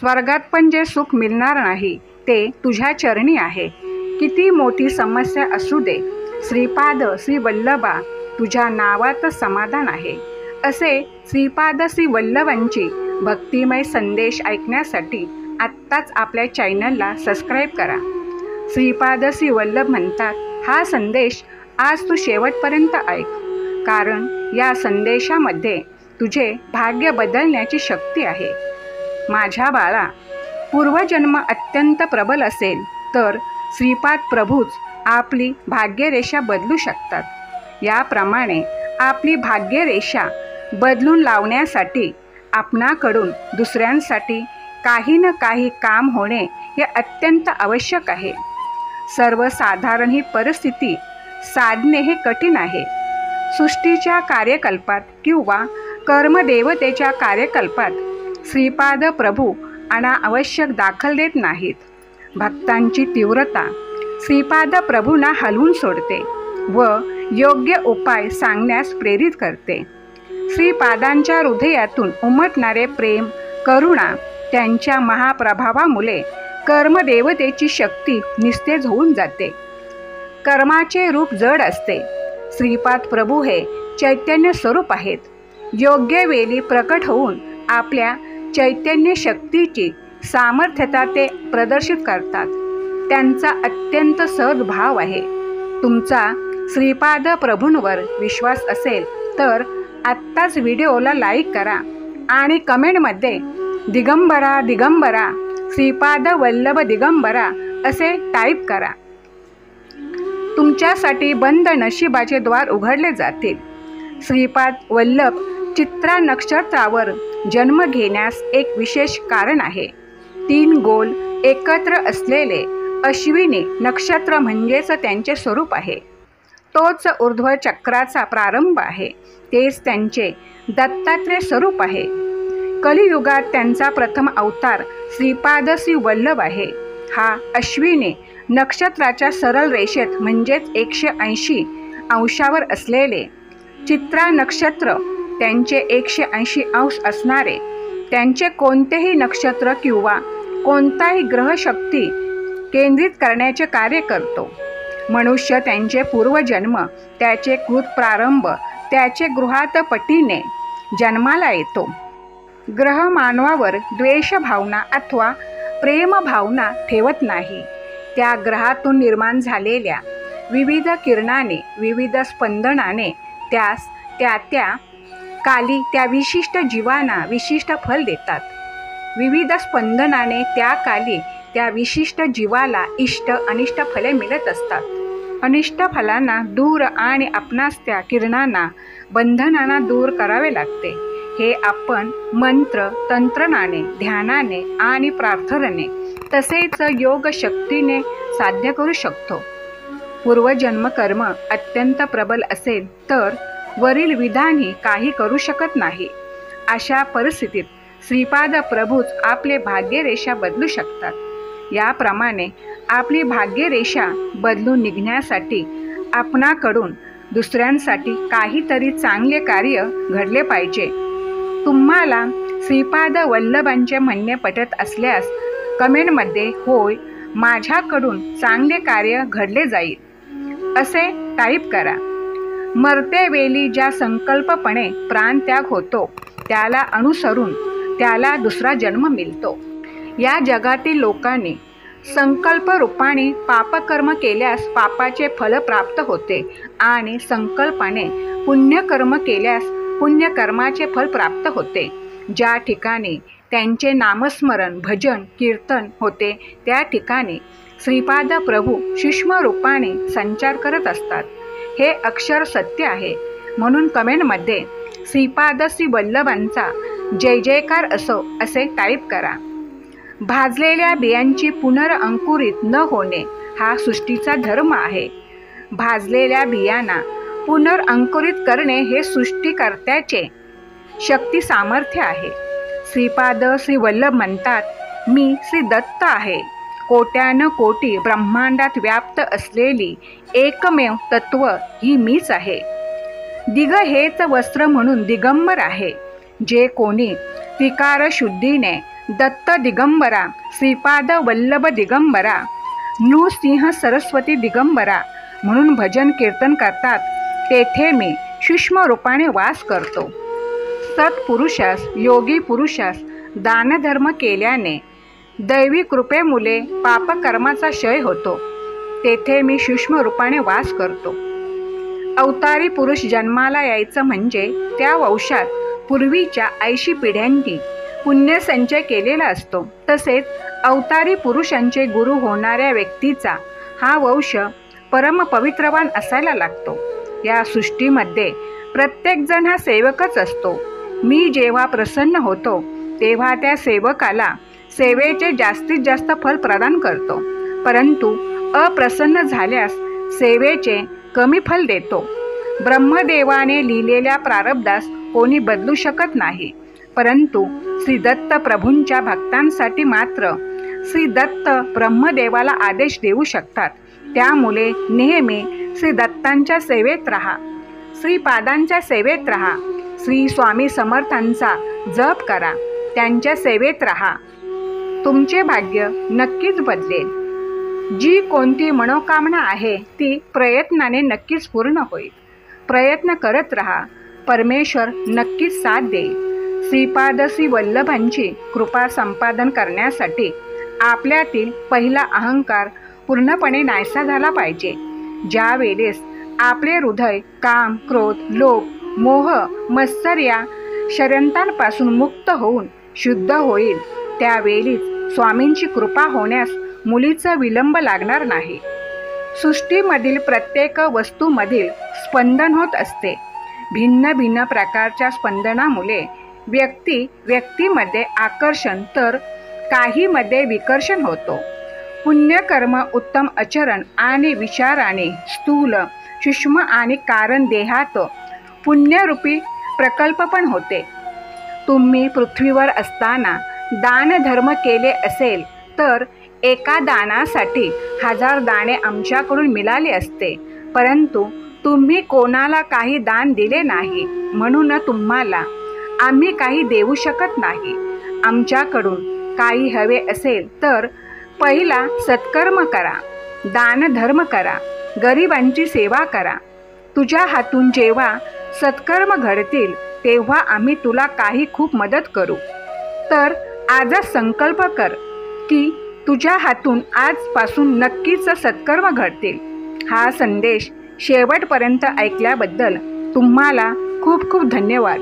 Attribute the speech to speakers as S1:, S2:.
S1: स्वर्गात पण जे सुख मिळणार नाही ते तुझ्या चरणी आहे. किती मोठी समस्या असू दे, श्रीपाद श्री वल्लभा तुझ्या नावात समाधान आहे. असे श्रीपाद श्री वल्लभांची भक्तिमय संदेश ऐकण्यासाठी आत्ताच आपल्या चॅनलला सबस्क्राईब करा. श्रीपाद श्री वल्लभ म्हणतात, हा संदेश आज तू शेवटपर्यंत ऐक, कारण या संदेशामध्ये तुझे भाग्य बदलण्याची शक्ती आहे. माझ्या बाळा, पूर्वजन्म अत्यंत प्रबल असेल तर श्रीपाद प्रभूच आपली भाग्यरेषा बदलू शकतात. याप्रमाणे आपली भाग्यरेषा बदलून लावण्यासाठी आपणाकडून दुसऱ्यांसाठी काही ना काही काम होणे हे अत्यंत आवश्यक आहे. सर्वसाधारण ही परिस्थिती साधणे हे कठीण आहे. सृष्टीच्या कार्यकल्पात किंवा कर्मदेवतेच्या कार्यकल्पात श्रीपाद प्रभू अनावश्यक दाखल देत नाहीत. भक्तांची तीव्रता श्रीपाद प्रभूंना हलवून सोडते व योग्य उपाय सांगण्यास प्रेरित करते. श्रीपादांच्या हृदयातून उमटणारे प्रेम, करुणा त्यांच्या महाप्रभावामुळे कर्मदेवतेची शक्ती निस्तेज होऊन जाते. कर्माचे रूप जड असते. श्रीपाद प्रभू हे चैतन्य स्वरूप आहेत. योग्य वेळी प्रकट होऊन आपल्या चैतन्य शक्तीची सामर्थ्यता ते प्रदर्शित करतात. त्यांचा अत्यंत सहज भाव आहे. तुमचा श्रीपाद प्रभूंवर विश्वास असेल तर आत्ताच व्हिडिओला लाईक करा आणि कमेंटमध्ये दिगंबरा दिगंबरा श्रीपाद वल्लभ दिगंबरा असे टाईप करा. तुमच्यासाठी बंद नशिबाचे द्वार उघडले जातील. श्रीपाद वल्लभ चित्रा नक्षत्रावर जन्म घेण्यास एक विशेष कारण आहे. 3 गोल एकत्र असलेले अश्विनी नक्षत्र म्हणजेच त्यांचे स्वरूप आहे. तोच ऊर्ध्व चक्राचा प्रारंभ आहे. तेच त्यांचे दत्तात्रेय स्वरूप आहे. कलियुगात त्यांचा प्रथम अवतार श्रीपाद श्री वल्लभ आहे. हा अश्विनी नक्षत्राच्या सरळ रेषेत म्हणजेच 180 अंशावर असलेले चित्रा नक्षत्र त्यांचे 180 अंश असणारे त्यांचे कोणतेही नक्षत्र किंवा कोणताही ग्रह शक्ती केंद्रित करण्याचे कार्य करतो. मनुष्य त्यांचे पूर्वजन्म, त्याचे कृत प्रारंभ, त्याचे गृहात पटीने जन्माला येतो. ग्रह मानवावर द्वेष भावना अथवा प्रेम भावना ठेवत नाही. त्या ग्रहातून निर्माण झालेल्या विविध किरणाने, विविध स्पंदनाने त्यास त्या काली त्या विशिष्ट जीवांना विशिष्ट फल देतात. विविध स्पंदनाने त्या काली त्या विशिष्ट जीवाला इष्ट अनिष्ट फले मिळत असतात. अनिष्ट फलांना दूर आणि आपणास त्या किरणांना, बंधनांना दूर करावे लागते. हे आपण मंत्र तंत्रणाने, ध्यानाने आणि प्रार्थनेने तसेच योग शक्तीने साध्य करू शकतो. पूर्वजन्म कर्म अत्यंत प्रबल असेल तर वरील विधानी काही करू शकत नाही. अशा परिस्थितीत श्रीपाद प्रभूच आपले भाग्यरेषा बदलू शकतात. याप्रमाणे आपली भाग्यरेषा बदलून निघण्यासाठी आपणाकडून दुसऱ्यांसाठी काहीतरी चांगले कार्य घडले पाहिजे. तुम्हाला श्रीपाद वल्लभांचे म्हणणे पटत असल्यास कमेंटमध्ये होय, माझ्याकडून चांगले कार्य घडले जाईल असे टाईप करा. मरतेवेळी ज्या संकल्पपणे प्राणत्याग होतो त्याला अनुसरून त्याला दुसरा जन्म मिळतो. या जगातील लोकांनी संकल्प रूपाने पापकर्म केल्यास पापाचे फल प्राप्त होते आणि संकल्पाने पुण्यकर्म केल्यास पुण्यकर्माचे फल प्राप्त होते. ज्या ठिकाणी त्यांचे नामस्मरण, भजन, कीर्तन होते त्या ठिकाणी श्रीपाद प्रभू सूक्ष्म रूपाने संचार करत असतात. हे अक्षर सत्य आहे. म्हणून कमेंटमध्ये श्रीपाद श्री वल्लभांचा जय जयकार असो असे टाईप करा. भाजलेल्या बियांची पुनरअंकुरित न होणे हा सृष्टीचा धर्म आहे. भाजलेल्या बियांना पुनरअंकुरित करणे हे सृष्टीकर्त्याचे शक्ती सामर्थ्य आहे. श्रीपाद श्री वल्लभ म्हणतात, मी श्री दत्त आहे. कोट्यान कोटी ब्रह्मांडात व्याप्त असलेली एकमेव तत्व ही मीच आहे. दिग हेच वस्त्र म्हणून दिगंबर आहे. जे कोणी त्रिकार शुद्धीने दत्त दिगंबरा, श्रीपाद वल्लभ दिगंबरा, नृसिंह सरस्वती दिगंबरा म्हणून भजन कीर्तन करतात, तेथे मी सूक्ष्म रूपाने वास करतो. सत्पुरुषास, योगी पुरुषास दानधर्म केल्याने दैवी कृपेमुळे पापकर्माचा क्षय होतो, तेथे मी सूक्ष्म रूपाने वास करतो. अवतारी पुरुष जन्माला यायचं म्हणजे त्या वंशात पूर्वीच्या 80 पिढ्यांनी पुण्यसंचय केलेला असतो. तसेच अवतारी पुरुषांचे गुरु होणाऱ्या व्यक्तीचा हा वंश परमपवित्रवान असायला लागतो. या सृष्टीमध्ये प्रत्येकजण हा सेवकच असतो. मी जेव्हा प्रसन्न होतो तेव्हा त्या सेवकाला सेवेचे जास्तीत जास्त फल प्रदान करतो, परंतु अप्रसन्न झाल्यास सेवेचे कमी फल देतो. ब्रह्मदेवाने लिहिलेल्या प्रारब्धास कोणी बदलू शकत नाही, परंतु श्री दत्त प्रभूंच्या भक्तांसाठी मात्र श्री दत्त ब्रह्मदेवाला आदेश देऊ शकतात. त्यामुळे नेहमी श्री दत्तांच्या सेवेत राहा, श्रीपादांच्या सेवेत राहा, श्री स्वामी समर्थांचा जप करा, त्यांच्या सेवेत राहा. तुमचे भाग्य नक्कीच बदलेल. जी कोणती मनोकामना आहे ती प्रयत्नाने नक्कीच पूर्ण होईल. प्रयत्न करत राहा, परमेश्वर नक्कीच साथ देईल. श्रीपाद श्री वल्लभांची कृपा संपादन करण्यासाठी आपल्यातील पहिला अहंकार पूर्णपणे नाहीसा झाला पाहिजे. ज्या वेळेस आपले हृदय काम, क्रोध, लोभ, मोह, मत्सर या षड्यंत्रांपासून मुक्त होऊन शुद्ध होईल, त्यावेळीच स्वामींची कृपा होण्यास मुलीचा विलंब लागणार नाही. सृष्टीमधील प्रत्येक वस्तूमधील स्पंदन होत असते. भिन्न भिन्न प्रकारच्या स्पंदनामुळे व्यक्तीमध्ये आकर्षण तर काहीमध्ये विकर्षण होतो. पुण्यकर्म उत्तम आचरण आणि विचाराने स्थूल, सूक्ष्म आणि कारण देहात पुण्यरूपी प्रकल्प पण होते. तुम्ही पृथ्वीवर असताना दानधर्म केले असेल तर एका दानासाठी 1000 दाणे आमच्याकडून मिळाले असते, परंतु तुम्ही कोणाला काही दान दिले नाही, म्हणून तुम्हाला आम्ही काही देऊ शकत नाही. आमच्याकडून काही हवे असेल तर पहिला सत्कर्म करा, दानधर्म करा, गरिबांची सेवा करा. तुझ्या हातून जेव्हा सत्कर्म घडतील तेव्हा आम्ही तुला काही खूप मदत करू. तर आजच संकल्प कर की तुझ्या हातून आजपासून नक्कीच सत्कर्म घडतील. हा संदेश शेवटपर्यंत ऐकल्याबद्दल तुम्हाला खूप खूप धन्यवाद.